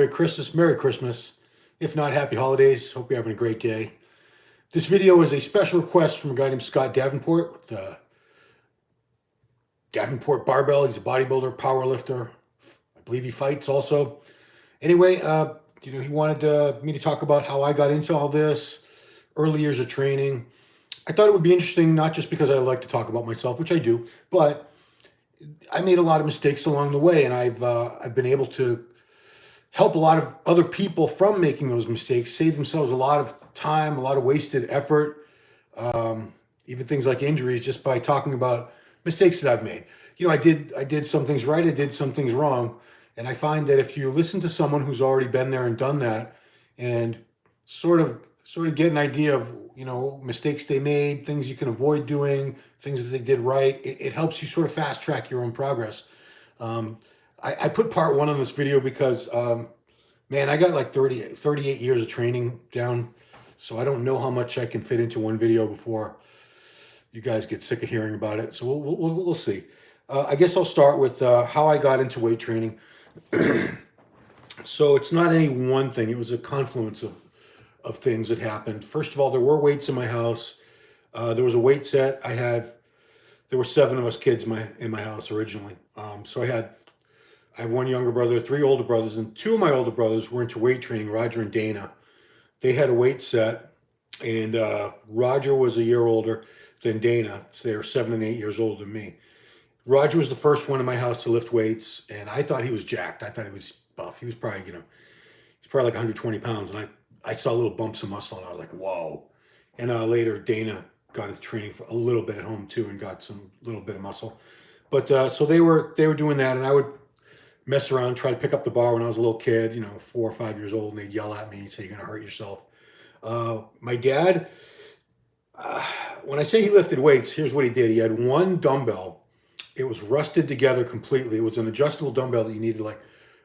Christmas, Merry Christmas. If not, Happy Holidays. Hope you're having a great day. This video is a special request from a guy named Scott Davenport with the Davenport Barbell. He's a bodybuilder, power lifter. I believe he fights also. Anyway, he wanted me to talk about how I got into all this, early years of training. I thought it would be interesting, not just because I like to talk about myself, which I do, but I made a lot of mistakes along the way, and I've been able to help a lot of other people from making those mistakes, save themselves a lot of time, a lot of wasted effort, even things like injuries, just by talking about mistakes that I've made. I did some things right, I did some things wrong, and I find that if you listen to someone who's already been there and done that, and sort of get an idea of mistakes they made, things you can avoid doing, things that they did right, it helps you sort of fast track your own progress. I put part one on this video because, man, I got like 38 years of training down, so I don't know how much I can fit into one video before you guys get sick of hearing about it. So we'll see. I guess I'll start with how I got into weight training. So it's not any one thing. It was a confluence of things that happened. First of all, there were weights in my house. There was a weight set. There were 7 of us kids in my house originally. So I have one younger brother, 3 older brothers, and 2 of my older brothers were into weight training, Roger and Dana. They had a weight set, and Roger was a year older than Dana. So they were 7 and 8 years older than me. Roger was the first one in my house to lift weights, and I thought he was jacked. I thought he was buff. He was probably, he's probably like 120 pounds, and I saw little bumps of muscle, and I was like, whoa. And later, Dana got into training for a little bit at home too, and got some little bit of muscle. But so they were doing that, and I would mess around, try to pick up the bar when I was a little kid, 4 or 5 years old, and they'd yell at me and say, "You're gonna hurt yourself." My dad, when I say he lifted weights, here's what he did. He had one dumbbell. It was rusted together completely. It was an adjustable dumbbell that you needed like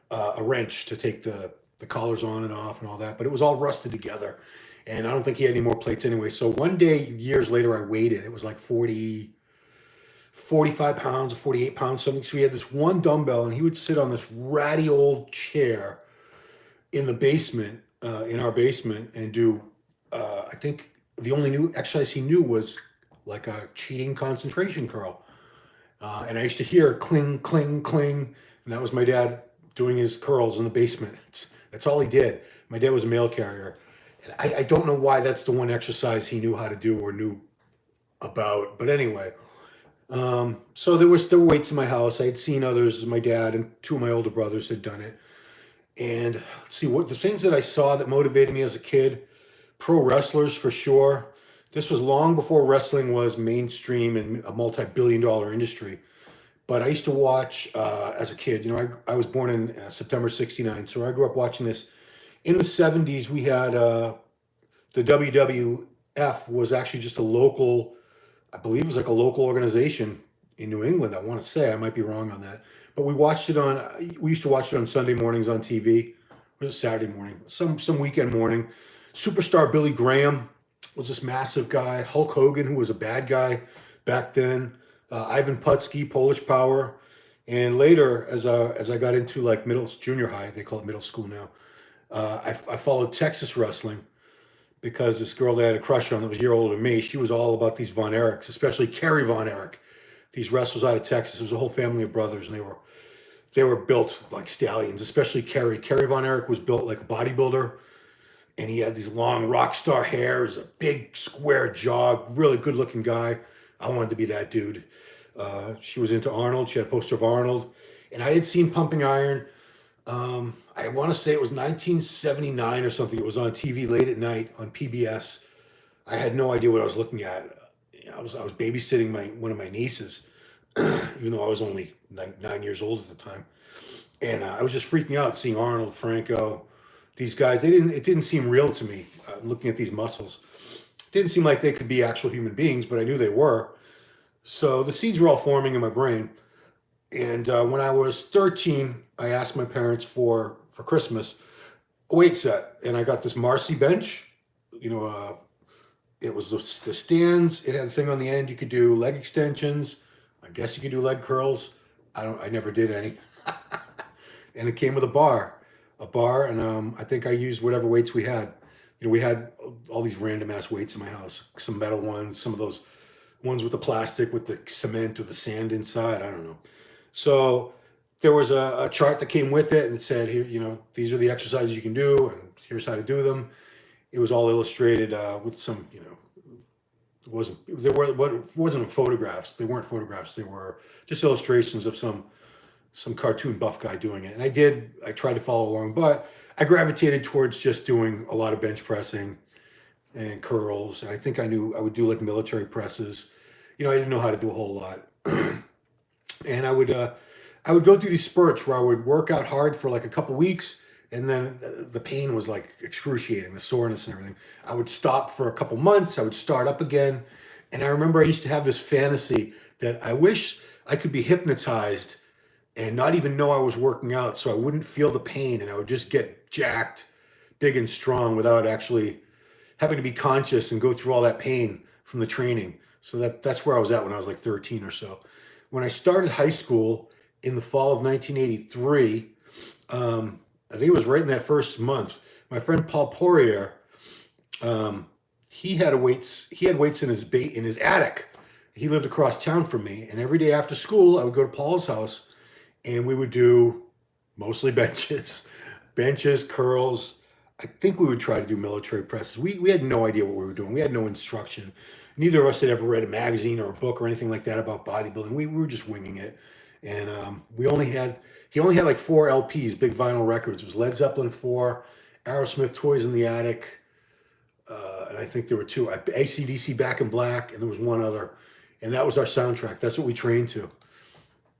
a wrench to take the collars on and off and all that, but it was all rusted together. And I don't think he had any more plates anyway. So one day, years later, I weighed it. It was like 45 pounds or 48 pounds, something. So he had this one dumbbell, and he would sit on this ratty old chair in the basement, in our basement, and do, I think the only new exercise he knew was like a cheating concentration curl. And I used to hear cling, cling, cling. And that was my dad doing his curls in the basement. That's all he did. My dad was a mail carrier. And I don't know why that's the one exercise he knew how to do or knew about. But anyway, so there were weights in my house. I had seen others. My dad and 2 of my older brothers had done it. And let's see, what the things that I saw that motivated me as a kid, pro wrestlers for sure. This was long before wrestling was mainstream and a multi-billion-dollar industry. But I used to watch as a kid. I was born in September '69, so I grew up watching this. In the 70s, we had the WWF was actually just a local, I believe it was like a local organization in New England. I want to say, I might be wrong on that. But we used to watch it on Sunday mornings on TV. It was Saturday morning, some weekend morning. Superstar Billy Graham was this massive guy. Hulk Hogan, who was a bad guy back then. Ivan Putski, Polish Power. And later, as I got into like junior high, they call it middle school now, I followed Texas wrestling because this girl that I had a crush on that was a year older than me, she was all about these Von Erichs, especially Kerry Von Erich. These wrestlers out of Texas. It was a whole family of brothers, and they were built like stallions, especially Kerry. Kerry Von Erich was built like a bodybuilder, and he had these long rock star hair, a big square jaw, really good looking guy. I wanted to be that dude. She was into Arnold. She had a poster of Arnold, and I had seen Pumping Iron. I want to say it was 1979 or something. It was on TV late at night on PBS. I had no idea what I was looking at. I was babysitting one of my nieces, even though I was only 9 years old at the time, and I was just freaking out seeing Arnold, Franco, these guys. It didn't seem real to me. Looking at these muscles, it didn't seem like they could be actual human beings, but I knew they were. So the seeds were all forming in my brain. And when I was 13, I asked my parents for Christmas a weight set, and I got this Marcy bench. It was the stands. It had a thing on the end. You could do leg extensions. I guess you could do leg curls. I never did any. And it came with a bar. a bar, and I think I used whatever weights we had. We had all these random ass weights in my house, some metal ones, some of those ones with the plastic with the cement or the sand inside. I don't know. So there was a chart that came with it, and it said, here, these are the exercises you can do, and here's how to do them. It was all illustrated with some, wasn't photographs. They weren't photographs. They were just illustrations of some cartoon buff guy doing it. And I tried to follow along, but I gravitated towards just doing a lot of bench pressing and curls. And I think I knew I would do like military presses. I didn't know how to do a whole lot. And I would go through these spurts where I would work out hard for like a couple weeks, and then the pain was like excruciating, the soreness and everything. I would stop for a couple months. I would start up again. And I remember I used to have this fantasy that I wish I could be hypnotized and not even know I was working out, so I wouldn't feel the pain, and I would just get jacked, big and strong without actually having to be conscious and go through all that pain from the training. So that's where I was at when I was like 13 or so. When I started high school in the fall of 1983, I think it was right in that first month, my friend Paul Poirier, he had weights in his attic. He lived across town from me, and every day after school, I would go to Paul's house, and we would do mostly benches, curls. I think we would try to do military presses. We had no idea what we were doing. We had no instruction. Neither of us had ever read a magazine or a book or anything like that about bodybuilding. We were just winging it. And he only had like 4 LPs, big vinyl records. It was Led Zeppelin 4, Aerosmith, Toys in the Attic, and I think there were 2, AC/DC Back in Black, and there was one other. And that was our soundtrack. That's what we trained to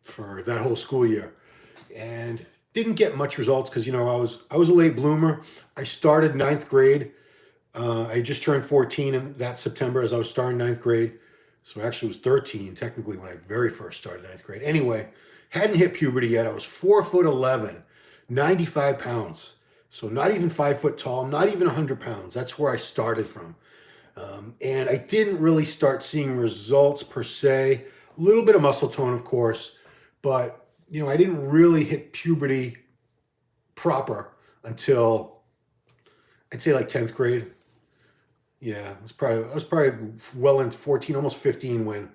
for that whole school year. And didn't get much results because, I was a late bloomer. I started 9th grade. I just turned 14 in that September as I was starting 9th grade. So actually it was 13 technically when I very first started 9th grade. Anyway, hadn't hit puberty yet. I was 4'11", 95 pounds. So not even 5 foot tall, not even 100 pounds. That's where I started from. And I didn't really start seeing results per se. A little bit of muscle tone, of course, but I didn't really hit puberty proper until I'd say like 10th grade. Yeah, I was probably well into 14, almost 15 when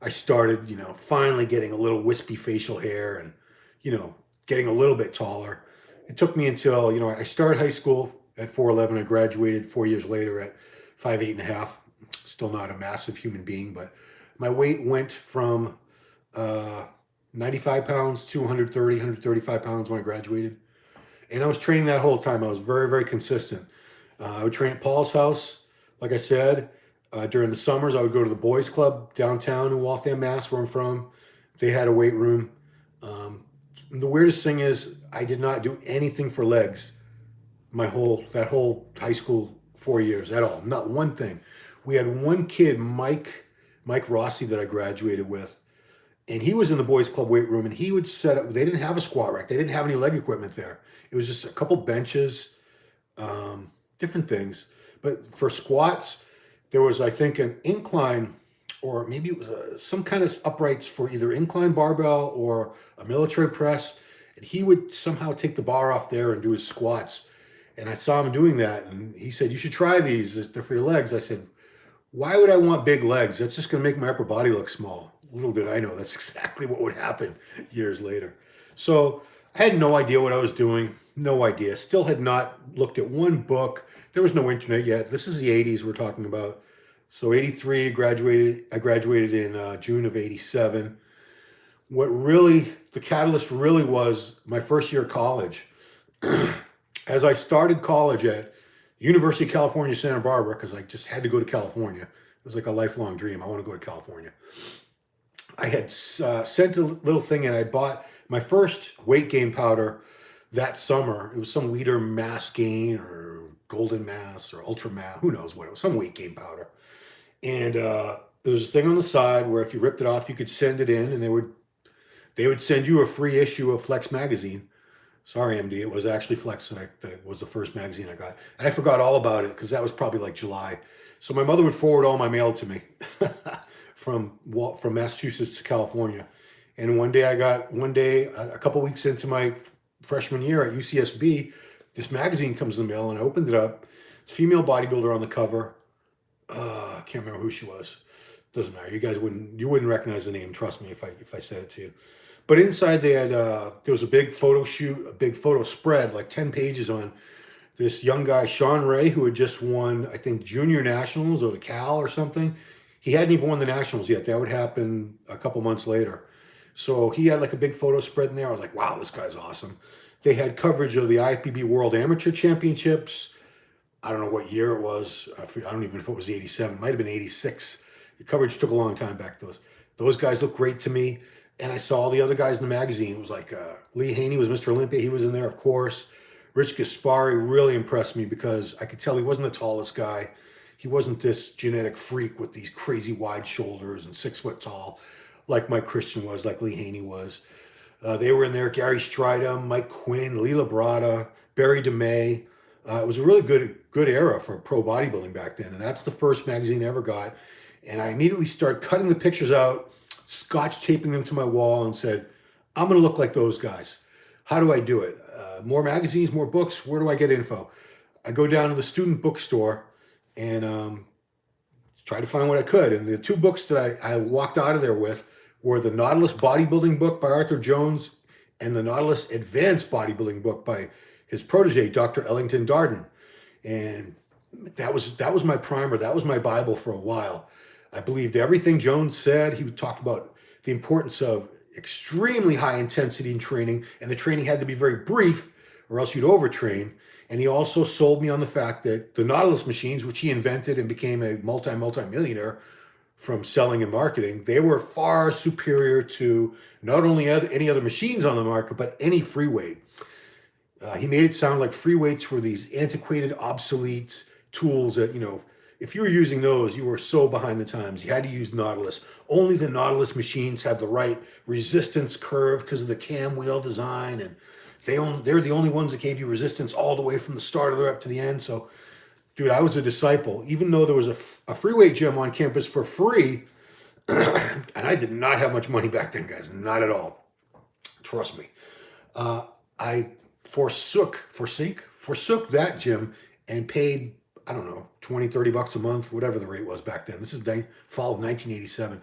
I started, finally getting a little wispy facial hair and, getting a little bit taller. It took me until, I started high school at 4'11". I graduated 4 years later at 5'8.5". Still not a massive human being, but my weight went from 95 pounds to 130, 135 pounds when I graduated. And I was training that whole time. I was very, very consistent. I would train at Paul's house. Like I said, during the summers, I would go to the boys club downtown in Waltham, Mass, where I'm from. They had a weight room. The weirdest thing is I did not do anything for legs that whole high school 4 years at all. Not one thing. We had one kid, Mike Rossi, that I graduated with. And he was in the boys club weight room, and he would set up, they didn't have a squat rack. They didn't have any leg equipment there. It was just a couple benches, different things. But for squats, there was, I think, an incline, or maybe it was some kind of uprights for either incline barbell or a military press. And he would somehow take the bar off there and do his squats. And I saw him doing that. And he said, you should try these. They're for your legs. I said, why would I want big legs? That's just going to make my upper body look small. Little did I know that's exactly what would happen years later. So I had no idea what I was doing. No idea. Still had not looked at one book. There was no internet yet. This is the 80s we're talking about. So 83, I graduated in June of 87. The catalyst really was my first year of college. As I started college at University of California, Santa Barbara, because I just had to go to California. It was like a lifelong dream. I want to go to California. I had sent a little thing, and I bought my first weight gain powder that summer. It was some Leader Mass Gain or Golden Mass or Ultra Mass, who knows what it was, some weight gain powder. And there was a thing on the side where if you ripped it off, you could send it in, and they would send you a free issue of Flex magazine. Sorry, MD, it was actually Flex that was the first magazine I got. And I forgot all about it because that was probably like July. So my mother would forward all my mail to me from Massachusetts to California. And one day, a couple weeks into my freshman year at UCSB, this magazine comes in the mail, and I opened it up. Female bodybuilder on the cover. I can't remember who she was. Doesn't matter. You wouldn't recognize the name. Trust me if I said it to you. But inside they had there was a big photo shoot, a big photo spread, like 10 pages on this young guy, Sean Ray, who had just won, I think, junior nationals or the Cal or something. He hadn't even won the nationals yet. That would happen a couple months later. So he had like a big photo spread in there. I was like, wow, this guy's awesome. They had coverage of the IFBB World Amateur Championships. I don't know what year it was. I don't even know if it was 87. It might have been 86. The coverage took a long time back. Those guys looked great to me. And I saw all the other guys in the magazine. It was like Lee Haney was Mr. Olympia. He was in there, of course. Rich Gaspari really impressed me because I could tell he wasn't the tallest guy. He wasn't this genetic freak with these crazy wide shoulders and 6 foot tall like Mike Christian was, like Lee Haney was. They were in there, Gary Stridham, Mike Quinn, Leela Brada, Barry DeMay. It was a really good era for pro bodybuilding back then. And that's the first magazine I ever got. And I immediately started cutting the pictures out, scotch taping them to my wall, and said, I'm going to look like those guys. How do I do it? More magazines, more books. Where do I get info? I go down to the student bookstore and try to find what I could. And the 2 books that I walked out of there with were the Nautilus Bodybuilding book by Arthur Jones and the Nautilus Advanced Bodybuilding book by his protege, Dr. Ellington Darden. And that was my primer. That was my Bible for a while. I believed everything Jones said. He talked about the importance of extremely high intensity in training, and the training had to be very brief or else you'd overtrain. And he also sold me on the fact that the Nautilus machines, which he invented and became a multi-millionaire from selling and marketing, they were far superior to not only any other machines on the market, but any free weight. He made it sound like free weights were these antiquated, obsolete tools that, if you were using those, you were so behind the times. You had to use Nautilus. Only the Nautilus machines had the right resistance curve because of the cam wheel design, and they're the only ones that gave you resistance all the way from the start of the rep to the end. So, dude, I was a disciple. Even though there was a free weight gym on campus for free, and I did not have much money back then, guys. Not at all. Trust me. I forsook that gym and paid, I don't know, $20-$30 a month, whatever the rate was back then. This is fall of 1987,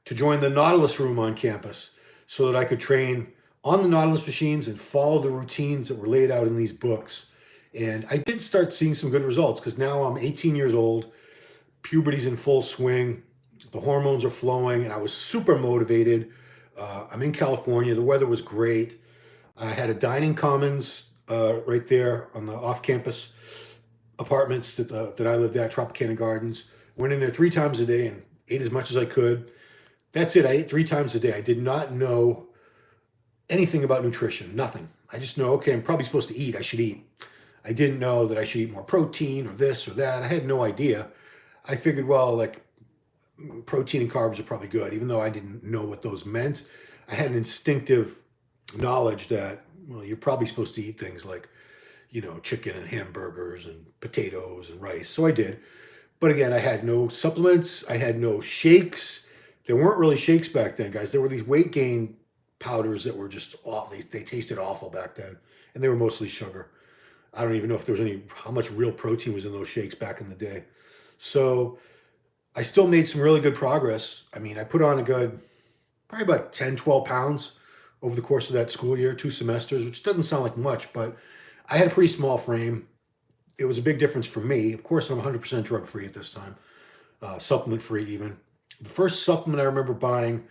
to join the Nautilus room on campus so that I could train on the Nautilus machines and follow the routines that were laid out in these books. And I did start seeing some good results because now I'm 18 years old, puberty's in full swing, the hormones are flowing, and I was super motivated. I'm in California, the weather was great. I had a dining commons right there on the off-campus apartments that I lived at, Tropicana Gardens. Went in there 3 times a day and ate as much as I could. That's it. I ate 3 times a day. I did not know anything about nutrition, nothing. I just know, okay, I'm probably supposed to eat. I should eat. I didn't know that I should eat more protein or this or that. I had no idea. I figured, well, like protein and carbs are probably good, even though I didn't know what those meant. I had an instinctive knowledge that, well, you're probably supposed to eat things like, chicken and hamburgers and potatoes and rice. So I did. But again, I had no supplements. I had no shakes. There weren't really shakes back then, guys. There were these weight gain powders that were just awful. They tasted awful back then. And they were mostly sugar. I don't even know if there was how much real protein was in those shakes back in the day. So I still made some really good progress. I mean, I put on probably about 10, 12 pounds over the course of that school year, 2 semesters, which doesn't sound like much, but I had a pretty small frame. It was a big difference for me. Of course, I'm 100% drug-free at this time, supplement-free even. The first supplement I remember buying,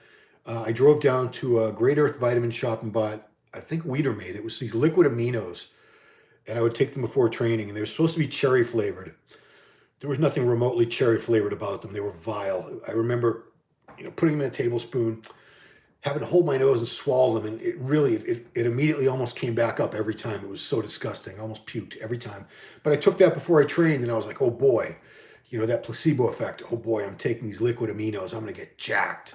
I drove down to a Great Earth vitamin shop and bought, I think Weider made it. It was these liquid aminos, and I would take them before training, and they were supposed to be cherry-flavored. There was nothing remotely cherry-flavored about them. They were vile. I remember, putting them in a tablespoon, having to hold my nose and swallow them, and it immediately almost came back up every time. It was so disgusting. I almost puked every time. But I took that before I trained, and I was like, oh boy, that placebo effect. Oh boy, I'm taking these liquid aminos. I'm going to get jacked.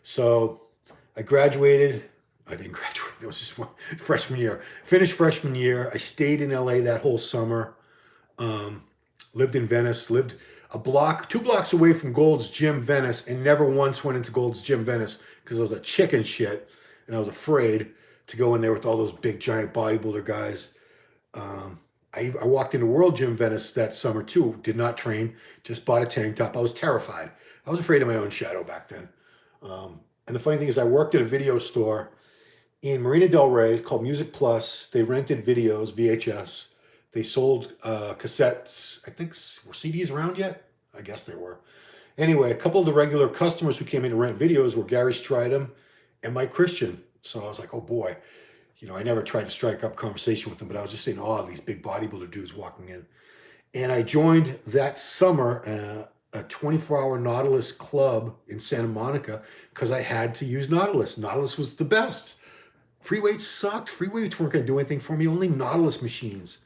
So I graduated. I didn't graduate. It was just freshman year. Finished freshman year. I stayed in LA that whole summer. Lived in Venice. Lived 2 blocks away from Gold's Gym Venice, and never once went into Gold's Gym Venice because I was a chicken shit and I was afraid. to go in there with all those big giant bodybuilder guys. I walked into World Gym Venice that summer too. Did not train, just bought a tank top. I was terrified. I was afraid of my own shadow back then. And the funny thing is, I worked at a video store in Marina Del Rey called Music Plus. They rented videos, VHS. They sold cassettes. I think, were CDs around yet? I guess they were. Anyway, a couple of the regular customers who came in to rent videos were Gary Stridham and Mike Christian. So I was like, oh boy. You know, I never tried to strike up conversation with them, but I was just in awe of these big bodybuilder dudes walking in. And I joined that summer a 24-hour Nautilus club in Santa Monica because I had to use Nautilus. Nautilus was the best. Free weights sucked. Free weights weren't going to do anything for me. Only Nautilus machines.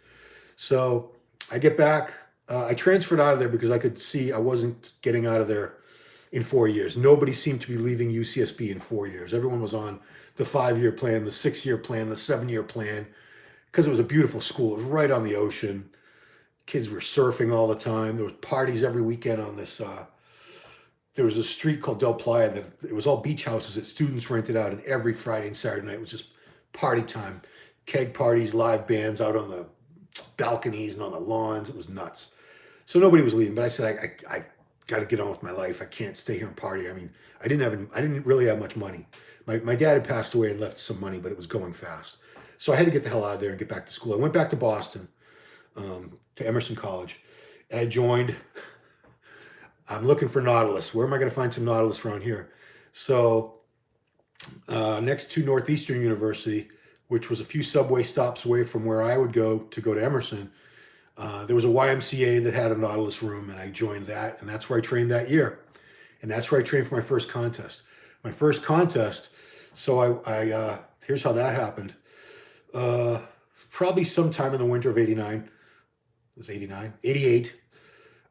So I get back. I transferred out of there because I could see I wasn't getting out of there in 4 years. Nobody seemed to be leaving UCSB in 4 years. Everyone was on the 5-year plan, the 6-year plan, the 7-year plan, because it was a beautiful school. It was right on the ocean. Kids were surfing all the time. There was parties every weekend on this. There was a street called Del Playa that it was all beach houses that students rented out, and every Friday and Saturday night was just party time. Keg parties, live bands out on the balconies and on the lawns. It was nuts. So nobody was leaving, but I said, I got to get on with my life. I can't stay here and party. I mean, I didn't really have much money. My dad had passed away and left some money, but it was going fast. So I had to get the hell out of there and get back to school. I went back to Boston, to Emerson College, and I joined. I'm looking for Nautilus. Where am I going to find some Nautilus around here? So next to Northeastern University, which was a few subway stops away from where I would go to Emerson, there was a YMCA that had a Nautilus room, and I joined that, and that's where I trained that year. And that's where I trained for my first contest. My first contest, so I here's how that happened. Probably sometime in the winter of 89. It was 89, 88.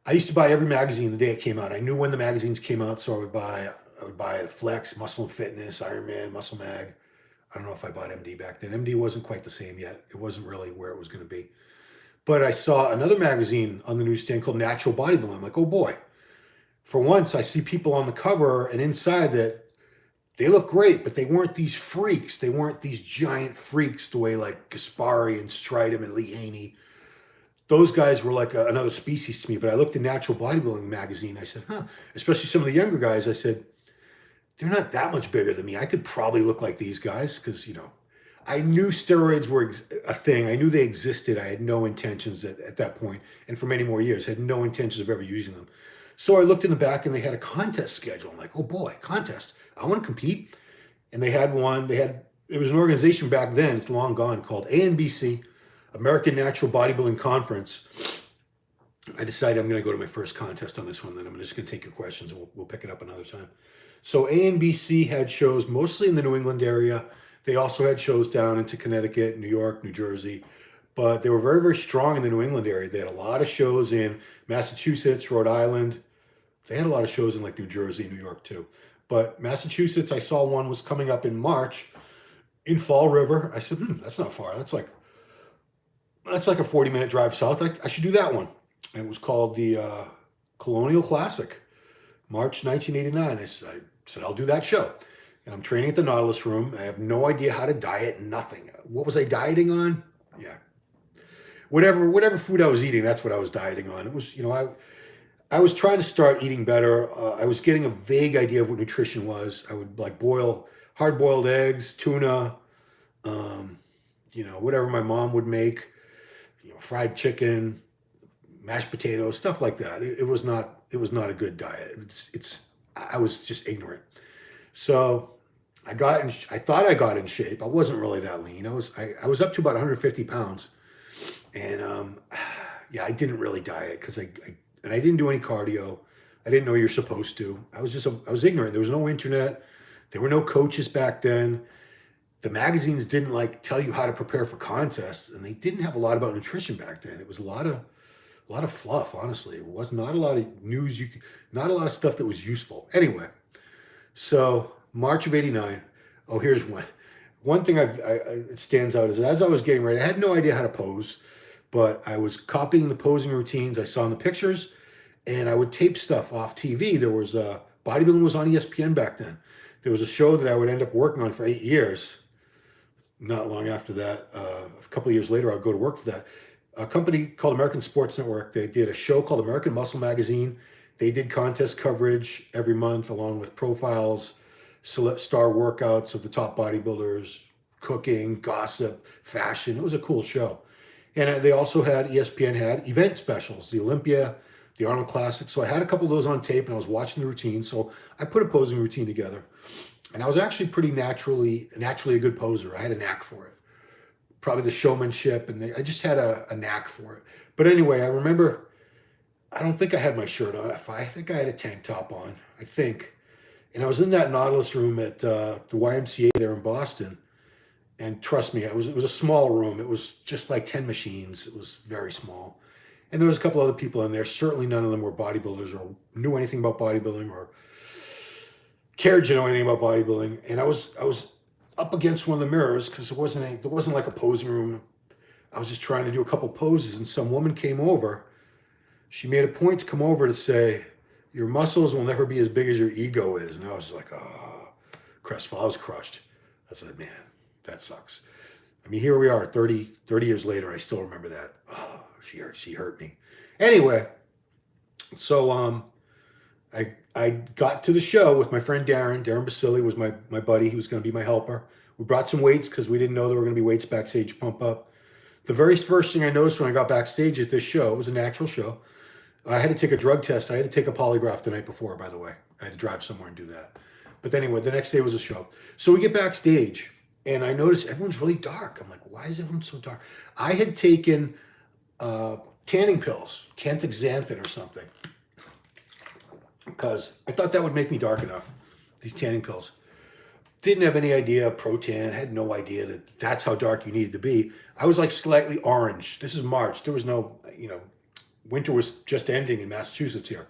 I used to buy every magazine the day it came out. I knew when the magazines came out, so I would buy Flex, Muscle and Fitness, Iron Man, Muscle Mag. I don't know if I bought MD back then. MD wasn't quite the same yet. It wasn't really where it was going to be. But I saw another magazine on the newsstand called Natural Bodybuilding. I'm like, oh boy. For once, I see people on the cover and inside that they look great, but they weren't these freaks. They weren't these giant freaks the way like Gaspari and Stridham and Lee Haney. Those guys were like another species to me. But I looked at Natural Bodybuilding magazine. I said, huh. Especially some of the younger guys. I said, they're not that much bigger than me. I could probably look like these guys because, you know, I knew steroids were a thing. I knew they existed. I had no intentions at that point, and for many more years, had no intentions of ever using them. So I looked in the back, and they had a contest schedule. I'm like, oh boy, contest. I want to compete. And they had one. It was an organization back then, it's long gone, called ANBC, American Natural Bodybuilding Conference. I decided I'm going to go to my first contest on this one, then I'm just going to take your questions, and we'll pick it up another time. So ANBC had shows mostly in the New England area. They also had shows down into Connecticut, New York, New Jersey, but they were very, very strong in the New England area. They had a lot of shows in Massachusetts, Rhode Island. They had a lot of shows in like New Jersey, New York too. But Massachusetts, I saw one was coming up in March in Fall River. I said, that's not far. That's like a 40-minute drive south. I should do that one. And it was called the Colonial Classic, March 1989. I said, I'll do that show. And I'm training at the Nautilus room. I have no idea how to diet, nothing. What was I dieting on? Yeah. Whatever food I was eating, that's what I was dieting on. It was, you know, I was trying to start eating better. I was getting a vague idea of what nutrition was. I would like hard-boiled eggs, tuna, you know, whatever my mom would make, you know, fried chicken, mashed potatoes, stuff like that. It was not a good diet. I was just ignorant. So I thought I got in shape. I wasn't really that lean. I was up to about 150 pounds. And yeah, I didn't really diet because I didn't do any cardio. I didn't know you're supposed to. I was ignorant. There was no internet. There were no coaches back then. The magazines didn't like tell you how to prepare for contests, and they didn't have a lot about nutrition back then. It was a lot of fluff, honestly. It was not a lot of news. Not a lot of stuff that was useful. Anyway, so March of '89. Oh, here's one. One thing it stands out is as I was getting ready, I had no idea how to pose, but I was copying the posing routines I saw in the pictures, and I would tape stuff off TV. There was Bodybuilding was on ESPN back then. There was a show that I would end up working on for 8 years. not long after that, a couple of years later, I would go to work for that. A company called American Sports Network. They did a show called American Muscle Magazine. They did contest coverage every month, along with profiles, star workouts of the top bodybuilders, cooking, gossip, fashion. It was a cool show. And they also had, ESPN had event specials, the Olympia, the Arnold Classic. So I had a couple of those on tape and I was watching the routine. So I put a posing routine together. And I was actually pretty naturally a good poser. I had a knack for it. Probably the showmanship, and I just had a knack for it. But anyway, I remember, I don't think I had my shirt on. I think I had a tank top on, I think. And I was in that Nautilus room at the YMCA there in Boston. And trust me, it was a small room. It was just like 10 machines. It was very small. And there was a couple other people in there. Certainly none of them were bodybuilders or knew anything about bodybuilding or cared to know anything about bodybuilding. And I was up against one of the mirrors because there wasn't like a posing room. I was just trying to do a couple poses, and some woman came over. She made a point to come over to say, "Your muscles will never be as big as your ego is." And I was like, oh, crestfallen. I was crushed. I said, man, that sucks. I mean, here we are 30 years later. I still remember that. Oh, she hurt me. Anyway, so I got to the show with my friend Darren. Darren Basili was my buddy. He was going to be my helper. We brought some weights because we didn't know there were going to be weights backstage pump up. The very first thing I noticed when I got backstage at this show, it was a natural show. I had to take a drug test. I had to take a polygraph the night before, by the way. I had to drive somewhere and do that. But anyway, the next day was a show. So we get backstage, and I notice everyone's really dark. I'm like, why is everyone so dark? I had taken tanning pills, Xanthan or something, because I thought that would make me dark enough, these tanning pills. Didn't have any idea of Protan, had no idea that that's how dark you needed to be. I was like slightly orange. This is March. There was no, winter was just ending in Massachusetts here.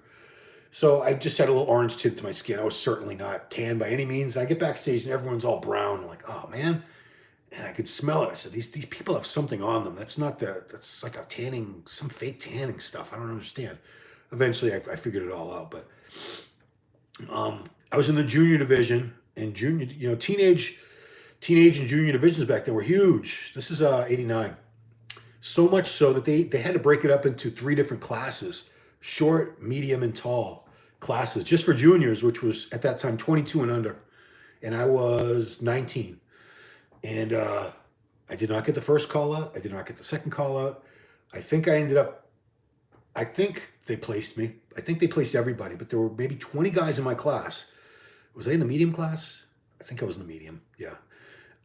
So I just had a little orange tint to my skin. I was certainly not tan by any means. And I get backstage and everyone's all brown. I'm like, oh man. And I could smell it. I said, these people have something on them. That's like a tanning, some fake tanning stuff. I don't understand. Eventually I figured it all out. But I was in the junior division, and teenage and junior divisions back then were huge. This is 89. So much so that they had to break it up into 3 different classes: short, medium, and tall classes, just for juniors, which was at that time 22 and under. And I was 19. And I did not get the first call out. I did not get the second call out. I think they placed me. I think they placed everybody, but there were maybe 20 guys in my class. Was I in the medium class? I think I was in the medium. Yeah.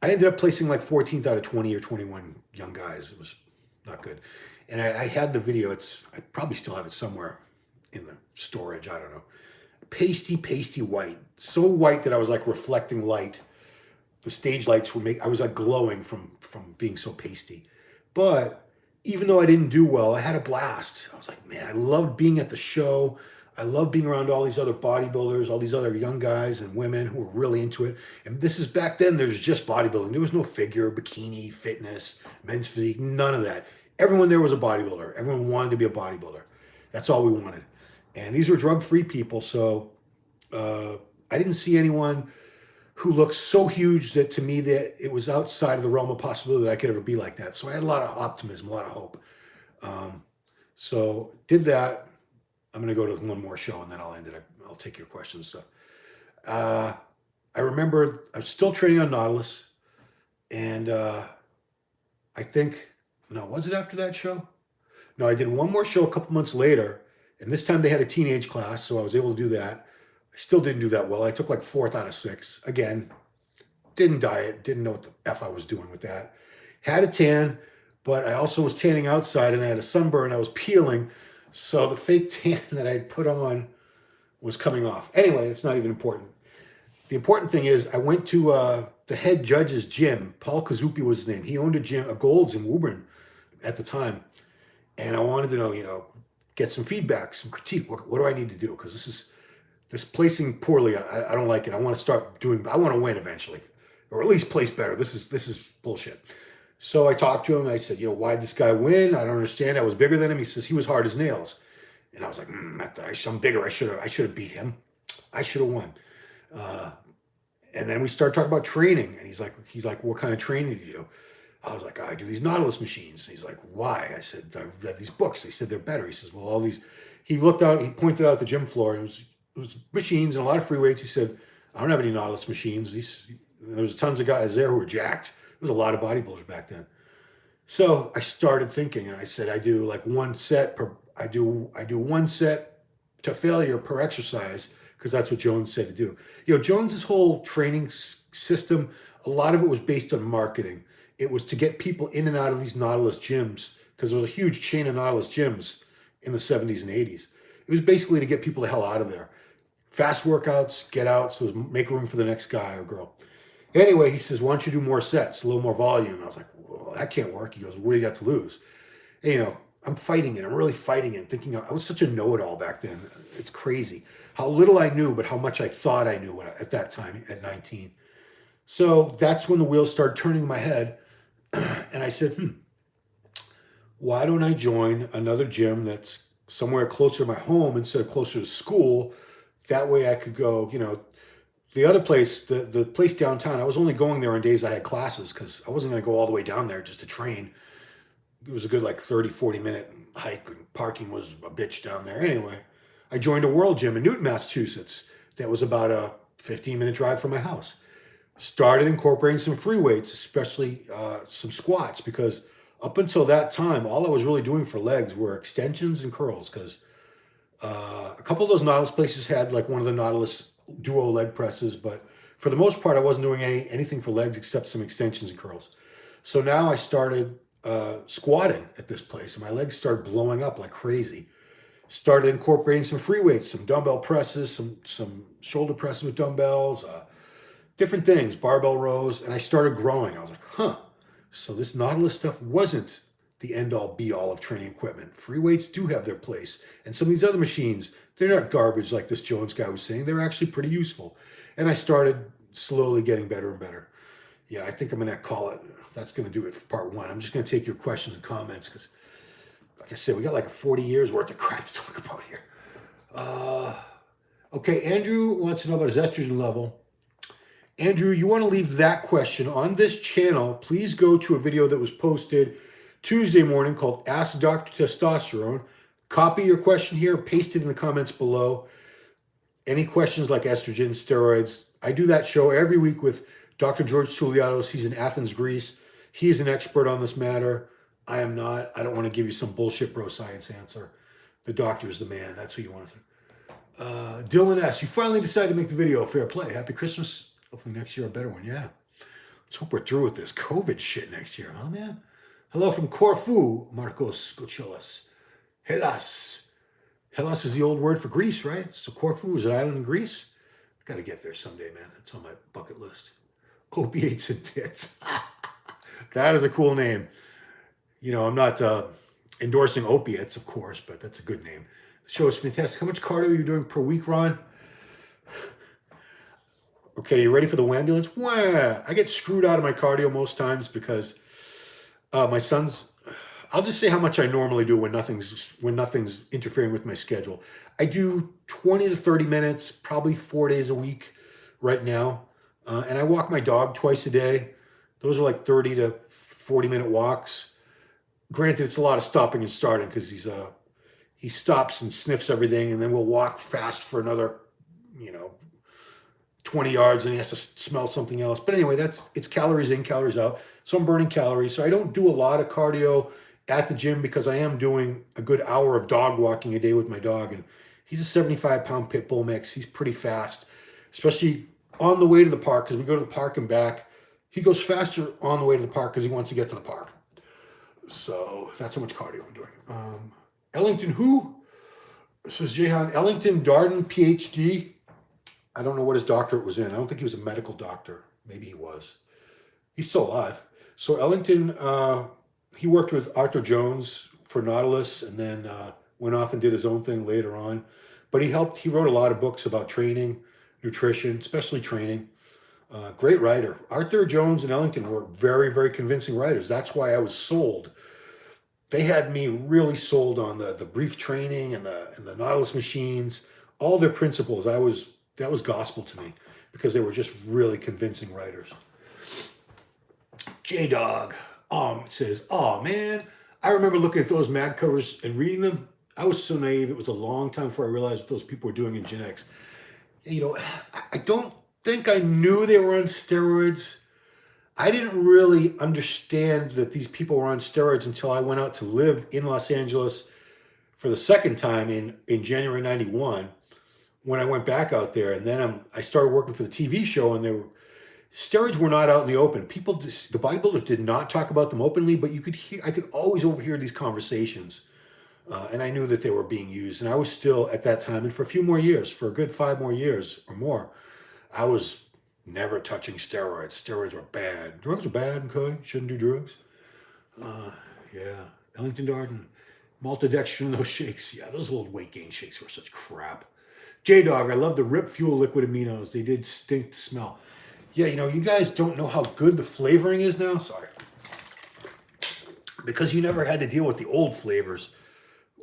I ended up placing like 14th out of 20 or 21 young guys. It was not good. And I had the video. I probably still have it somewhere in the storage. I don't know. Pasty white. So white that I was like reflecting light. The stage lights I was like glowing from being so pasty. But even though I didn't do well, I had a blast. I was like, man, I loved being at the show. I loved being around all these other bodybuilders, all these other young guys and women who were really into it. And this is back then, there's just bodybuilding. There was no figure, bikini, fitness, men's physique, none of that. Everyone there was a bodybuilder. Everyone wanted to be a bodybuilder. That's all we wanted. And these were drug-free people. So I didn't see anyone who looked so huge that to me that it was outside of the realm of possibility that I could ever be like that. So I had a lot of optimism, a lot of hope. So did that. I'm going to go to one more show and then I'll end it. I'll take your questions. So I remember I was still training on Nautilus, and I think, no, was it after that show? No, I did one more show a couple months later, and this time they had a teenage class, so I was able to do that. I still didn't do that well. I took like 4th out of 6. Again, didn't diet, didn't know what the F I was doing with that. Had a tan, but I also was tanning outside and I had a sunburn. I was peeling. So the fake tan that I had put on was coming off. Anyway, it's not even important. The important thing is I went to the head judge's gym. Paul Kazupi was his name. He owned a gym, a Gold's in Woburn at the time. And I wanted to know, get some feedback, some critique. What do I need to do? Because this placing poorly, I don't like it. I want to win eventually, or at least place better. This is bullshit. So I talked to him. I said, why did this guy win? I don't understand. I was bigger than him. He says he was hard as nails. And I was like, I'm bigger. I should have beat him. I should have won. And then we started talking about training, and he's like, what kind of training do you do? I was like, I do these Nautilus machines. He's like, why? I said, I read these books. They said they're better. He says, well, all these, he pointed out the gym floor, and it was machines and a lot of free weights. He said, I don't have any Nautilus machines. There was tons of guys there who were jacked. There was a lot of bodybuilders back then. So I started thinking, and I said, I do like one set I do 1 set to failure per exercise, because that's what Jones said to do. You know, Jones's whole training system, a lot of it was based on marketing. It was to get people in and out of these Nautilus gyms, because there was a huge chain of Nautilus gyms in the 70s and 80s. It was basically to get people the hell out of there. Fast workouts, get out, so make room for the next guy or girl. Anyway, he says, why don't you do more sets, a little more volume? I was like, well, that can't work. He goes, what do you got to lose? And, you know, I'm fighting it. I'm really fighting it, thinking I was such a know-it-all back then. It's crazy how little I knew, but how much I thought I knew at that time at 19. So that's when the wheels started turning in my head. And I said, why don't I join another gym that's somewhere closer to my home instead of closer to school? That way I could go, you know, the other place, the place downtown, I was only going there on days I had classes, because I wasn't going to go all the way down there just to train. It was a good like 30, 40-minute hike, and parking was a bitch down there. Anyway, I joined a World Gym in Newton, Massachusetts. That was about a 15-minute drive from my house. Started incorporating some free weights, especially some squats, because up until that time, all I was really doing for legs were extensions and curls, because a couple of those Nautilus places had like one of the Nautilus duo leg presses, but for the most part, I wasn't doing anything for legs except some extensions and curls. So now I started squatting at this place, and my legs started blowing up like crazy. Started incorporating some free weights, some dumbbell presses, some shoulder presses with dumbbells, different things, barbell rows, and I started growing. I was like, so this Nautilus stuff wasn't the end-all be-all of training equipment. Free weights do have their place, and some of these other machines, they're not garbage like this Jones guy was saying. They're actually pretty useful. And I started slowly getting better and better. Yeah, I think I'm going to call it. That's going to do it for part 1. I'm just going to take your questions and comments, because, like I said, we got like 40 years worth of crap to talk about here. Okay, Andrew wants to know about his estrogen level. Andrew, you want to leave that question on this channel, please go to a video that was posted Tuesday morning called Ask Dr. Testosterone. Copy your question here, paste it in the comments below. Any questions like estrogen, steroids, I do that show every week with Dr. George Tsouliatos. He's in Athens, Greece. He is an expert on this matter. I am not. I don't want to give you some bullshit bro science answer. The doctor is the man. That's who you want to. Dylan S., you finally decided to make the video. Fair play. Happy Christmas. Hopefully next year a better one. Yeah. Let's hope we're through with this COVID shit next year, huh, man? Hello from Corfu, Marcos Gochilas. Hellas. Hellas is the old word for Greece, right? So Corfu is an island in Greece. Got to get there someday, man. It's on my bucket list. Opiates and tits. That is a cool name. You know, I'm not endorsing opiates, of course, but that's a good name. The show is fantastic. How much cardio are you doing per week, Ron? Okay, you ready for the ambulance? Wah! I get screwed out of my cardio most times because my son's, I'll just say how much I normally do when nothing's interfering with my schedule. I do 20 to 30 minutes, probably 4 days a week right now. And I walk my dog twice a day. Those are like 30 to 40-minute walks. Granted, it's a lot of stopping and starting because he stops and sniffs everything, and then we'll walk fast for another, 20 yards, and he has to smell something else. But anyway, it's calories in, calories out. So I'm burning calories. So I don't do a lot of cardio at the gym because I am doing a good hour of dog walking a day with my dog. And he's a 75-pound pit bull mix. He's pretty fast, especially on the way to the park, because we go to the park and back. He goes faster on the way to the park because he wants to get to the park. So that's how much cardio I'm doing. Ellington who? Says Jehan. Ellington Darden, PhD. I don't know what his doctorate was in. I don't think he was a medical doctor. Maybe he was. He's still alive. So Ellington, he worked with Arthur Jones for Nautilus, and then went off and did his own thing later on. But he wrote a lot of books about training, nutrition, especially training. Great writer. Arthur Jones and Ellington were very, very convincing writers. That's why I was sold. They had me really sold on the brief training and the Nautilus machines, all their principles. That was gospel to me. because they were just really convincing writers. J-Dog says, oh man, I remember looking at those mag covers and reading them. I was so naive. It was a long time before I realized what those people were doing in Gen X. You know, I don't think I knew they were on steroids. I didn't really understand that these people were on steroids until I went out to live in Los Angeles for the second time in January 91, when I went back out there. And then I started working for the TV show, and steroids were not out in the open. The bodybuilders did not talk about them openly, but I could always overhear these conversations. And I knew that they were being used. And I was still at that time, and for a few more years, for a good 5 more years or more, I was never touching steroids. Steroids were bad. Drugs are bad, okay? Shouldn't do drugs. Yeah. Ellington Darden, maltodextrin, those shakes. Yeah, those old weight gain shakes were such crap. J-Dog, I love the Rip Fuel liquid aminos. They did stink to smell. Yeah, you know, you guys don't know how good the flavoring is now. Sorry. Because you never had to deal with the old flavors.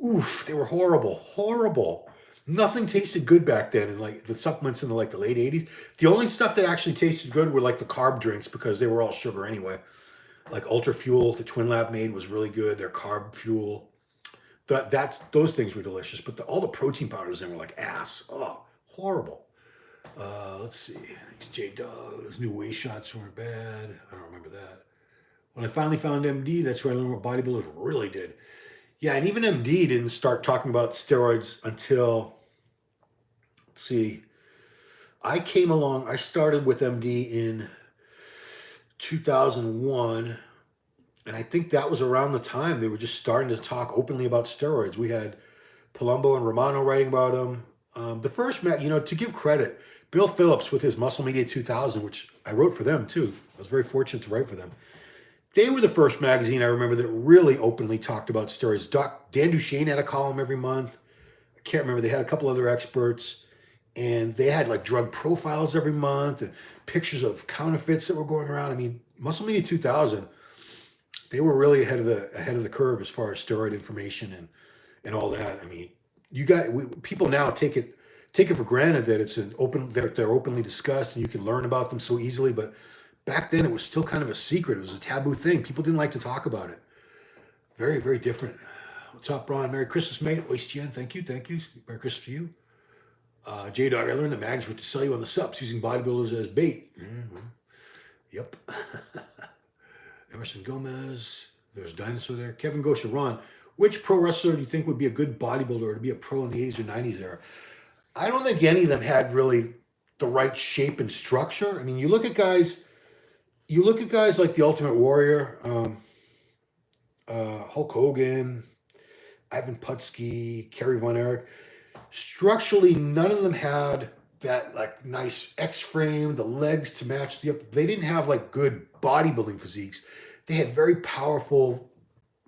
Oof, they were horrible, horrible. Nothing tasted good back then in like the supplements in the late 80s. The only stuff that actually tasted good were like the carb drinks, because they were all sugar anyway. Like Ultra Fuel, the Twin Lab made, was really good. Their carb fuel. Those things were delicious, but all the protein powders in were like ass. Oh, horrible. Let's see. J-Dog's new whey shots weren't bad. I don't remember that. When I finally found MD, that's where I learned what bodybuilders really did. Yeah, and even MD didn't start talking about steroids until, let's see, I started with MD in 2001, and I think that was around the time they were just starting to talk openly about steroids. We had Palumbo and Romano writing about them. The first, to give credit, Bill Phillips with his Muscle Media 2000, which I wrote for them too. I was very fortunate to write for them. They were the first magazine I remember that really openly talked about steroids. Dan Duchesne had a column every month. I can't remember. They had a couple other experts, and they had like drug profiles every month and pictures of counterfeits that were going around. I mean, Muscle Media 2000, they were really ahead of the curve as far as steroid information and all that. I mean, people now take it for granted that they're openly discussed and you can learn about them so easily, but back then it was still kind of a secret. It was a taboo thing. People didn't like to talk about it. Very, very different. What's up, Ron? Merry Christmas, mate. Oistien, thank you. Merry Christmas to you. J-Dog, I learned the mags were to sell you on the subs using bodybuilders as bait. Mm-hmm. Yep. Emerson Gomez. There's Dinosaur there. Kevin Gosha, Ron, which pro wrestler do you think would be a good bodybuilder to be a pro in the 80s or 90s era? I don't think any of them had really the right shape and structure. I mean, you look at guys like the Ultimate Warrior, Hulk Hogan, Ivan Putski, Kerry Von Erich. Structurally, none of them had that like nice X-frame, the legs to match they didn't have like good bodybuilding physiques. They had very powerful,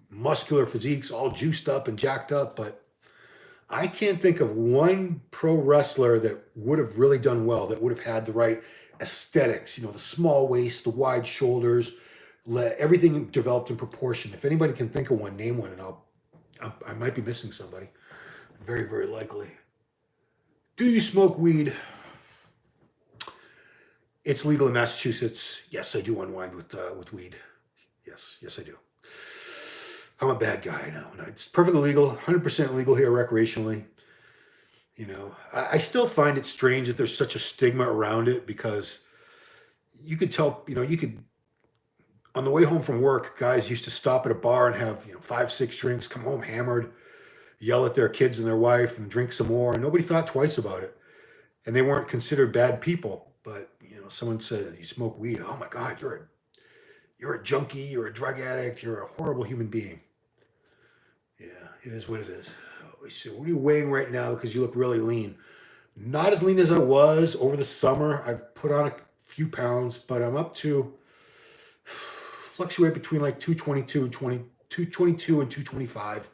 muscular physiques, all juiced up and jacked up, but I can't think of one pro wrestler that would have really done well, that would have had the right aesthetics, the small waist, the wide shoulders, everything developed in proportion. If anybody can think of one, name one, and I might be missing somebody. Very, very likely. Do you smoke weed? It's legal in Massachusetts. Yes, I do unwind with weed. Yes, I do. I'm a bad guy. No, it's perfectly legal, 100% legal here recreationally. I still find it strange that there's such a stigma around it, because you could tell, on the way home from work, guys used to stop at a bar and have, 5, 6 drinks, come home hammered, yell at their kids and their wife and drink some more. And nobody thought twice about it. And they weren't considered bad people. But, someone said, you smoke weed. Oh my God, you're a junkie, you're a drug addict, you're a horrible human being. Yeah, it is what it is. So what are you weighing right now? Because you look really lean. Not as lean as I was over the summer. I've put on a few pounds, but I'm up to fluctuate between like 222 and 225.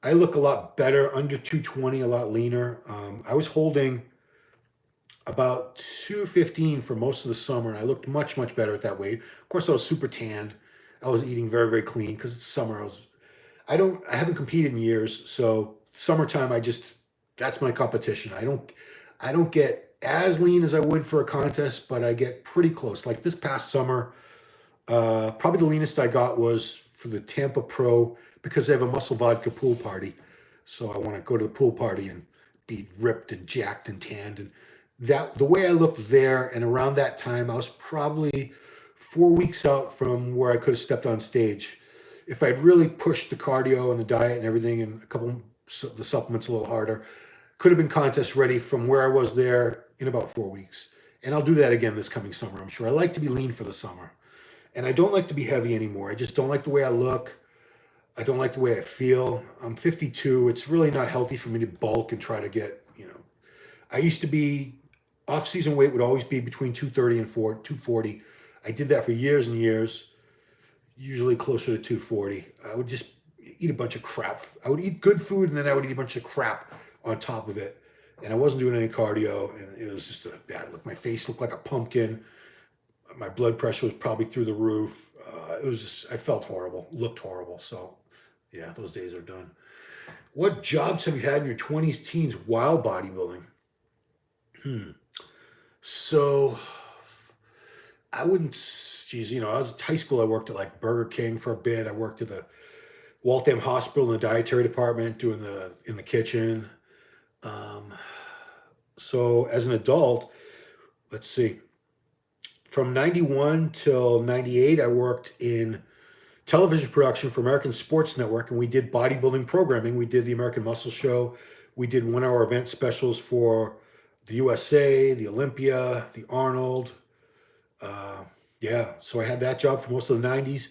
I look a lot better under 220, a lot leaner. I was holding about 215 for most of the summer, and I looked much, much better at that weight. Of course, I was super tanned. I was eating very, very clean because it's summer. I haven't competed in years, so summertime, that's my competition. I don't get as lean as I would for a contest, but I get pretty close. Like this past summer, probably the leanest I got was for the Tampa Pro because they have a muscle vodka pool party. So I want to go to the pool party and be ripped and jacked and tanned. And that the way I looked there and around that time, I was probably 4 weeks out from where I could have stepped on stage. If I'd really pushed the cardio and the diet and everything and a couple of the supplements a little harder, could have been contest ready from where I was there in about 4 weeks. And I'll do that again this coming summer, I'm sure. I like to be lean for the summer. And I don't like to be heavy anymore. I just don't like the way I look. I don't like the way I feel. I'm 52. It's really not healthy for me to bulk and try to get, I used to be, off-season weight would always be between 230 and 240. I did that for years and years, usually closer to 240. I would just eat a bunch of crap. I would eat good food and then I would eat a bunch of crap on top of it. And I wasn't doing any cardio and it was just a bad look. My face looked like a pumpkin. My blood pressure was probably through the roof. It was just, I felt horrible, looked horrible. So yeah, those days are done. What jobs have you had in your 20s, teens while bodybuilding? So I wouldn't, geez, I was in high school. I worked at like Burger King for a bit. I worked at the Waltham Hospital in the dietary department doing in the kitchen. So as an adult, let's see, from 91 till 98, I worked in television production for American Sports Network, and we did bodybuilding programming. We did the American Muscle Show. We did 1-hour event specials for the USA, the Olympia, the Arnold. So I had that job for most of the 90s.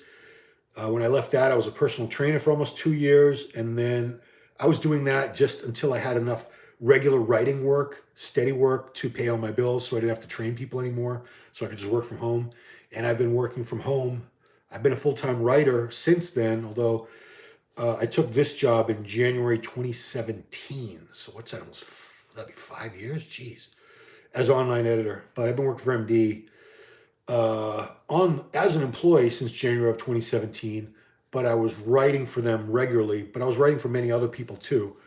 When I left that, I was a personal trainer for almost 2 years, and then I was doing that just until I had enough regular writing work, steady work to pay all my bills so I didn't have to train people anymore, so I could just work from home. And I've been working from home. I've been a full-time writer since then, although I took this job in January 2017. So what's that, that'd be 5 years? Jeez. As online editor. But I've been working for MD as an employee since January of 2017, but I was writing for them regularly, but I was writing for many other people too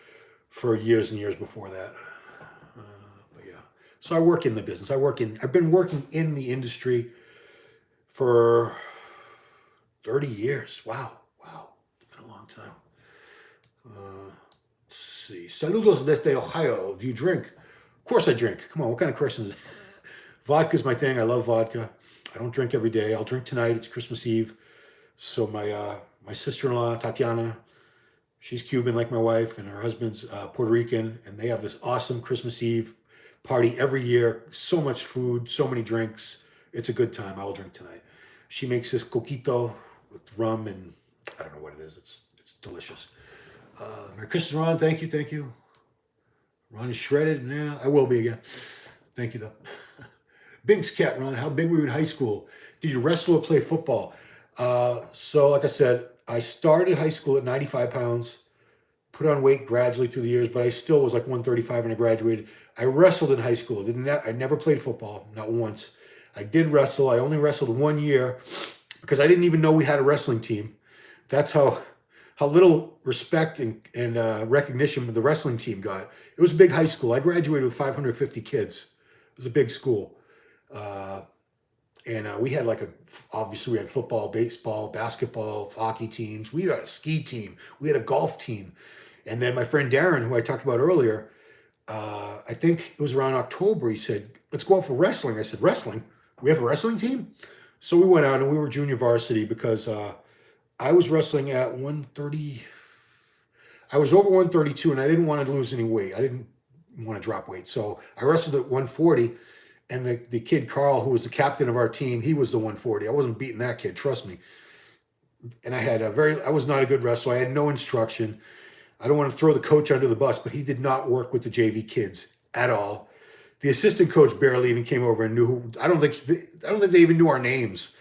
for years and years before that. But yeah, so I work in the business. I've been working in the industry for 30 years. Wow. It's been a long time. Let's see. Saludos desde Ohio. Do you drink? Of course I drink. Come on, what kind of question is that? Vodka's my thing. I love vodka. I don't drink every day. I'll drink tonight. It's Christmas Eve. So my sister-in-law, Tatiana, she's Cuban like my wife, and her husband's Puerto Rican, and they have this awesome Christmas Eve party every year. So much food, so many drinks. It's a good time. I'll drink tonight. She makes this coquito with rum and I don't know what it is. It's delicious. Merry Christmas, Ron. Thank you. Ron is shredded. Yeah, I will be again. Thank you, though. Binks Cat, Ron. How big were you in high school? Did you wrestle or play football? So like I said, I started high school at 95 pounds, put on weight gradually through the years, but I still was like 135 when I graduated. I wrestled in high school. I never played football, not once. I did wrestle. I only wrestled 1 year because I didn't even know we had a wrestling team. That's how little respect and recognition the wrestling team got. It was a big high school. I graduated with 550 kids. It was a big school. And we had obviously we had football, baseball, basketball, hockey teams. We had a ski team. We had a golf team. And then my friend Darren, who I talked about earlier, I think it was around October, he said, let's go out for wrestling. I said, wrestling? We have a wrestling team? So we went out and we were junior varsity because I was wrestling at 130. I was over 132 and I didn't want to lose any weight. I didn't want to drop weight. So I wrestled at 140. And the kid, Carl, who was the captain of our team, he was the 140. I wasn't beating that kid, trust me. And I was not a good wrestler. I had no instruction. I don't want to throw the coach under the bus, but he did not work with the JV kids at all. The assistant coach barely even came over and knew who. I don't think they even knew our names.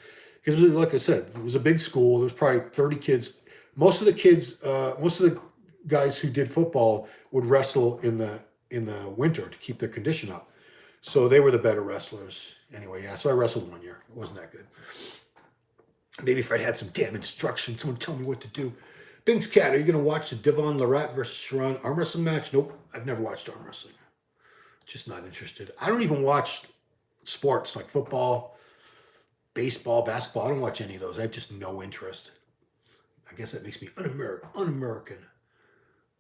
Because like I said, it was a big school. There was probably 30 kids. Most of the guys who did football would wrestle in the winter to keep their condition up. So they were the better wrestlers. Anyway, yeah, so I wrestled 1 year. It wasn't that good. Maybe if I had some damn instruction, someone tell me what to do. Binks Cat, are you going to watch the Devon Larratt versus Sharon arm wrestling match? Nope, I've never watched arm wrestling. Just not interested. I don't even watch sports like football, baseball, basketball. I don't watch any of those. I have just no interest. I guess that makes me un-American.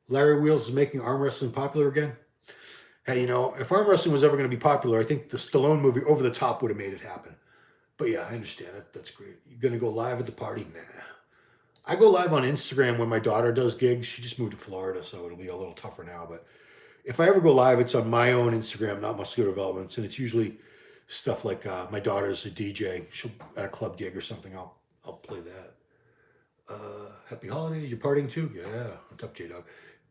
Larry Wheels is making arm wrestling popular again. Hey, you know, if arm wrestling was ever going to be popular, I think the Stallone movie Over the Top would have made it happen. But yeah, I understand that. That's great. You're going to go live at the party? Nah. I go live on Instagram when my daughter does gigs. She just moved to Florida, so it'll be a little tougher now. But if I ever go live, it's on my own Instagram, not Muscular Developments. And it's usually stuff like my daughter's a DJ. She'll at a club gig or something. I'll play that. Happy holidays. You're partying too? Yeah. What's up, J-Dog?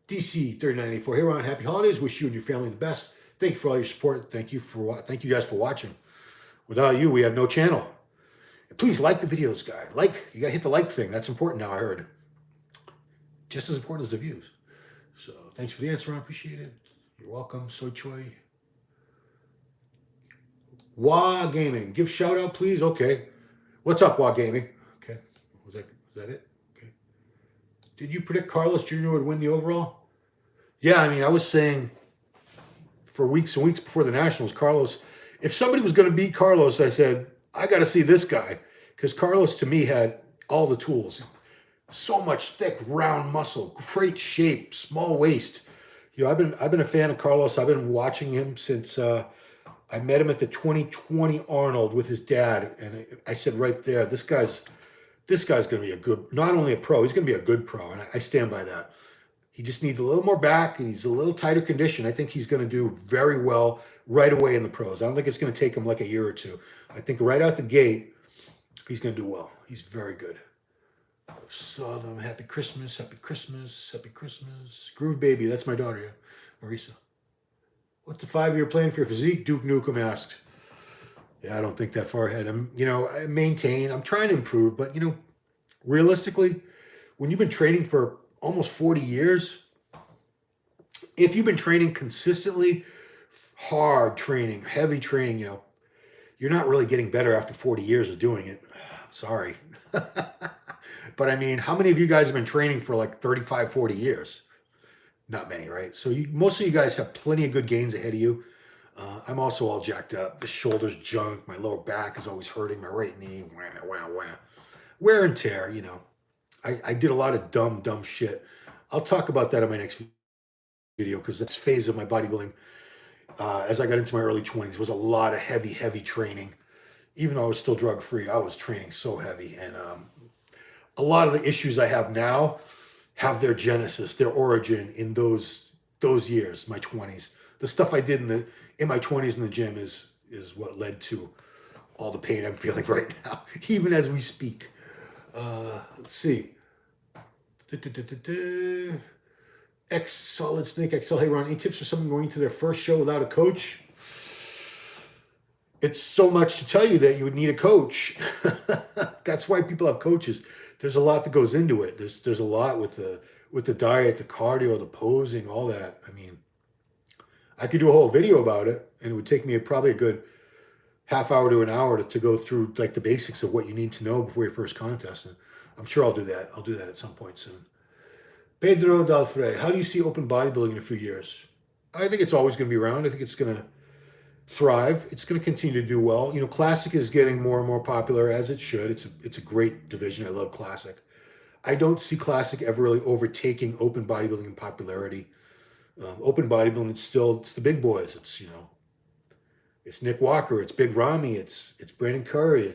DC 3984. Hey, Ron. Happy holidays. Wish you and your family the best. Thank you for all your support. Thank you guys for watching. Without you, we have no channel. Please like the videos, guy. You got to hit the like thing. That's important now, I heard. Just as important as the views. So thanks for the answer. I appreciate it. You're welcome. Soy Choi. Wah Gaming. Give shout out, please. Okay. What's up, Wah Gaming? Okay. Was that it? Okay. Did you predict Carlos Jr. would win the overall? Yeah, I mean, I was saying for weeks and weeks before the Nationals, Carlos, if somebody was going to beat Carlos, I said, I got to see this guy. Because Carlos, to me, had all the tools. So much thick, round muscle, great shape, small waist. You know, I've been a fan of Carlos. I've been watching him since I met him at the 2020 Arnold with his dad. And I said right there, this guy's going to be a good, not only a pro, he's going to be a good pro. And I stand by that. He just needs a little more back and he's a little tighter condition. I think he's going to do very well right away in the pros. I don't think it's going to take him like a year or two. I think right out the gate, he's going to do well. He's very good. Saw them. Happy Christmas. Happy Christmas. Happy Christmas. Groove Baby. That's my daughter, yeah. Marisa. What's the 5-year plan for your physique? Duke Nukem asked. Yeah, I don't think that far ahead. I maintain. I'm trying to improve, but, realistically, when you've been training for almost 40 years, if you've been training consistently, hard training, heavy training, you're not really getting better after 40 years of doing it. Sorry. But I mean, how many of you guys have been training for like 35, 40 years? Not many, right? So most of you guys have plenty of good gains ahead of you. I'm also all jacked up. The shoulder's junk. My lower back is always hurting. My right knee, wah. Wear and tear, I did a lot of dumb shit. I'll talk about that in my next video because that's phase of my bodybuilding. As I got into my early 20s, was a lot of heavy training. Even though I was still drug-free, I was training so heavy. And a lot of the issues I have now have their genesis, their origin in those years, my 20s. The stuff I did in my 20s in the gym is what led to all the pain I'm feeling right now, even as we speak. Let's see. Solid Snake XL. Hey, Ron, any tips for someone going to their first show without a coach? It's so much to tell you that you would need a coach. That's why people have coaches. There's a lot that goes into it. There's a lot with the diet, the cardio, the posing, all that. I mean, I could do a whole video about it, and it would take me probably a good half hour to an hour to go through like the basics of what you need to know before your first contest. And I'm sure I'll do that. I'll do that at some point soon. Pedro Dalfrey, how do you see open bodybuilding in a few years? I think it's always going to be around. I think it's going to thrive. It's going to continue to do well. Classic is getting more and more popular, as it should. It's a great division. I love Classic. I don't see Classic ever really overtaking open bodybuilding in popularity. Open bodybuilding, it's the big boys. It's Nick Walker. It's Big Ramy. It's Brandon Curry.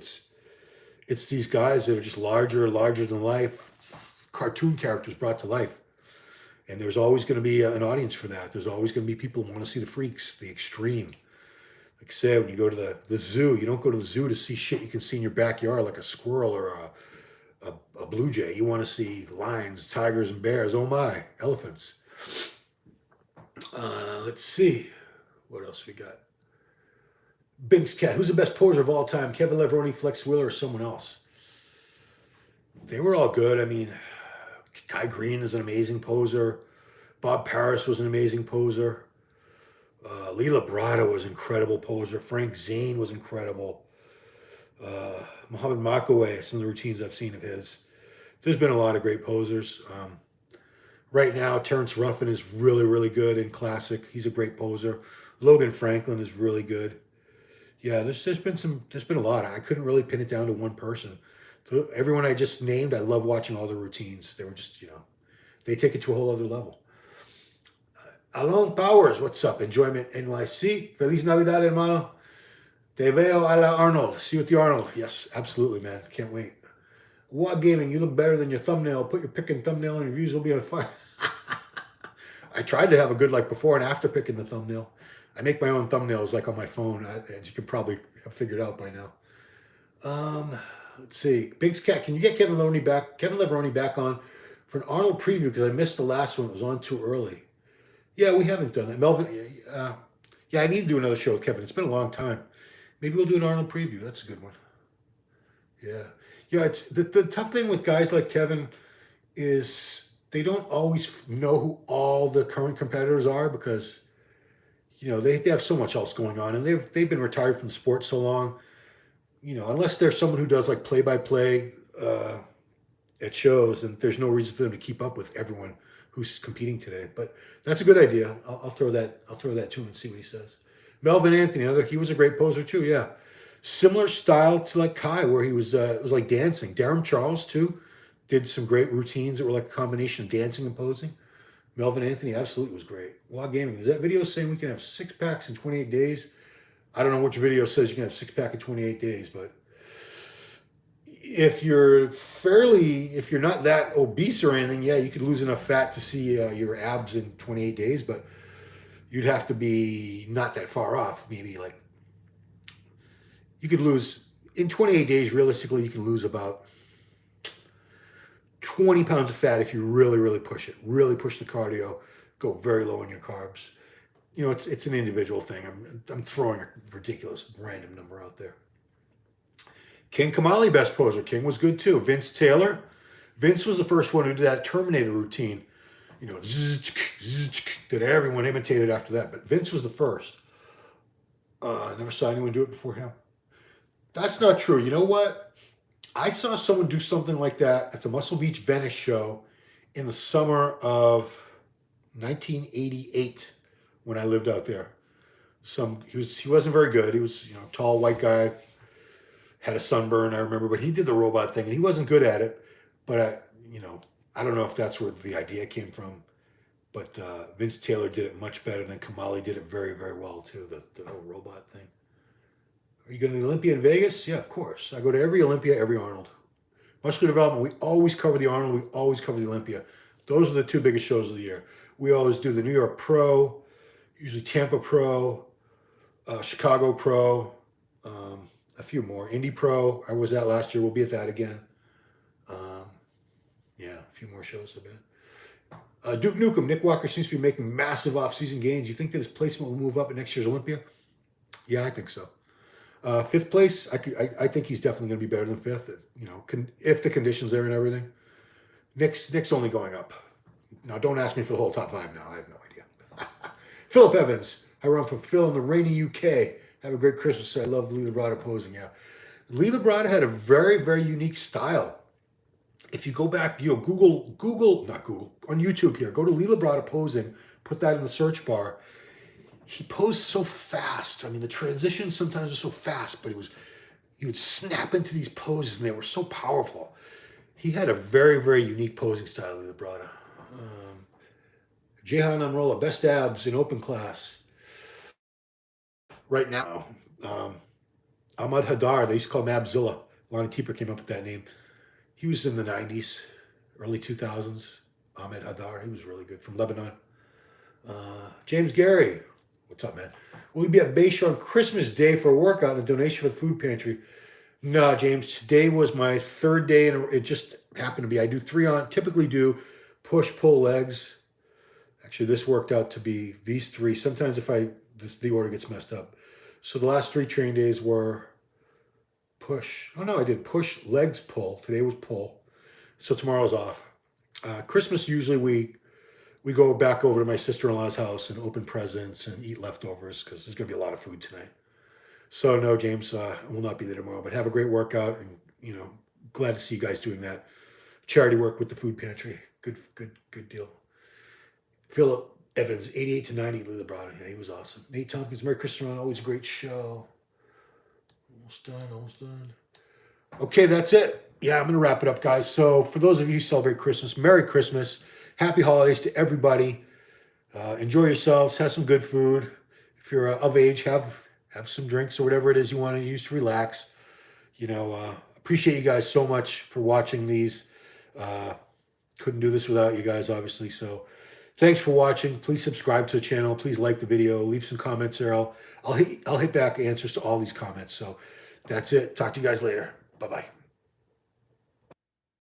It's these guys that are just larger than life, cartoon characters brought to life. And there's always going to be an audience for that. There's always going to be people who want to see the freaks, the extreme. Like I said, when you go to the zoo, you don't go to the zoo to see shit you can see in your backyard like a squirrel or a blue jay. You want to see lions, tigers, and bears. Oh my, elephants. Let's see. What else we got? Binks Cat. Who's the best poser of all time? Kevin Levroni, Flex Wheeler, or someone else? They were all good. I mean, Kai Green is an amazing poser. Bob Paris was an amazing poser. Lila Brada was an incredible poser. Frank Zane was incredible. Mohammed Makaway, some of the routines I've seen of his. There's been a lot of great posers. Right now, Terrence Ruffin is really, really good in classic. He's a great poser. Logan Franklin is really good. Yeah, there's been a lot. I couldn't really pin it down to one person. So everyone I just named, I love watching all the routines. They were just, they take it to a whole other level. Alon Powers, what's up? Enjoyment NYC. Feliz Navidad, hermano. Te veo a la Arnold. See you at the Arnold. Yes, absolutely, man. Can't wait. What Gaming, you look better than your thumbnail. Put your pick and thumbnail and your views will be on fire. I tried to have a good like before and after pick in the thumbnail. I make my own thumbnails like on my phone, as you can probably have figured out by now. Let's see. Biggs Cat, can you get Kevin Leveroni back on for an Arnold preview? Because I missed the last one. It was on too early. Yeah, we haven't done that. Melvin, yeah, I need to do another show with Kevin. It's been a long time. Maybe we'll do an Arnold preview. That's a good one. Yeah. Yeah, it's the tough thing with guys like Kevin is they don't always know who all the current competitors are because, they have so much else going on and they've been retired from the sport so long, unless there's someone who does like play-by-play at shows, and there's no reason for them to keep up with everyone who's competing today. But that's a good idea. I'll throw that to him and see what he says. Melvin Anthony, he was a great poser too. Yeah, similar style to like Kai, where he was it was like dancing. Darren Charles too did some great routines that were like a combination of dancing and posing. Melvin Anthony absolutely was great. Wild Gaming, is that video saying we can have 6 packs in 28 days? I don't know which video says you can have 6 pack in 28 days, but if you're not that obese or anything, yeah, you could lose enough fat to see your abs in 28 days, but you'd have to be not that far off. Maybe like you could lose in 28 days, realistically, you can lose about 20 pounds of fat if you really, really push it, really push the cardio, go very low on your carbs. It's an individual thing. I'm throwing a ridiculous random number out there. King Kamali, best poser. King was good too. Vince Taylor. Vince was the first one who did that Terminator routine. That everyone imitated after that. But Vince was the first. I never saw anyone do it before him. That's not true. You know what? I saw someone do something like that at the Muscle Beach Venice show in the summer of 1988 when I lived out there. He wasn't very good. He was, tall white guy, had a sunburn, I remember, but he did the robot thing and he wasn't good at it. But I don't know if that's where the idea came from. But Vince Taylor did it much better than Kamali did it very, very well too, the whole robot thing. Are you going to the Olympia in Vegas? Yeah, of course. I go to every Olympia, every Arnold. Muscular Development, we always cover the Arnold, we always cover the Olympia. Those are the 2 biggest shows of the year. We always do the New York Pro, usually Tampa Pro, Chicago Pro, a few more. Indy Pro, I was at last year. We'll be at that again. Yeah, a few more shows, I bet. Duke Nukem, Nick Walker seems to be making massive off-season gains. You think that his placement will move up at next year's Olympia? Yeah, I think so. 5th place, I think he's definitely going to be better than 5th. If the conditions there and everything. Nick's only going up. Now, don't ask me for the whole top 5 now. I have no idea. Philip Evans, I run from Phil in the rainy UK. Have a great Christmas. I love Lee Labrada posing. Yeah, Lee Labrada had a very, very unique style. If you go back, Google on YouTube here. Go to Lee Labrada posing. Put that in the search bar. He posed so fast. I mean, the transitions sometimes were so fast, but he would snap into these poses, and they were so powerful. He had a very, very unique posing style, Lee Labrada. Jehan Unrolla, best abs in open class. Right now, Ahmad Hadar, they used to call him Abzilla. Lonnie Teeper came up with that name. He was in the 90s, early 2000s. Ahmed Hadar, he was really good, from Lebanon. James Gary, what's up, man? Will you be at Bayshore on Christmas Day for a workout and a donation for the food pantry? No, James, today was my 3rd day, and it just happened to be. I do 3 on, typically do push, pull, legs. Actually, this worked out to be these 3. Sometimes the order gets messed up. So the last 3 training days were push. Oh, no, I did push, legs, pull. Today was pull. So tomorrow's off. Christmas, usually we go back over to my sister-in-law's house and open presents and eat leftovers because there's going to be a lot of food tonight. So no, James, I will not be there tomorrow, but have a great workout, and, glad to see you guys doing that charity work with the food pantry. Good deal. Philip Evans, 88 to 90, Lee Labrada. Yeah, he was awesome. Nate Tompkins, Merry Christmas, Ron. Always a great show. Almost done, almost done. Okay, that's it. Yeah, I'm going to wrap it up, guys. So for those of you who celebrate Christmas, Merry Christmas. Happy holidays to everybody. Enjoy yourselves. Have some good food. If you're of age, have some drinks or whatever it is you want to use to relax. You know, appreciate you guys so much for watching these. Couldn't do this without you guys, obviously. So thanks for watching. Please subscribe to the channel. Please like the video. Leave some comments there. I'll hit back answers to all these comments. So that's it. Talk to you guys later. Bye-bye.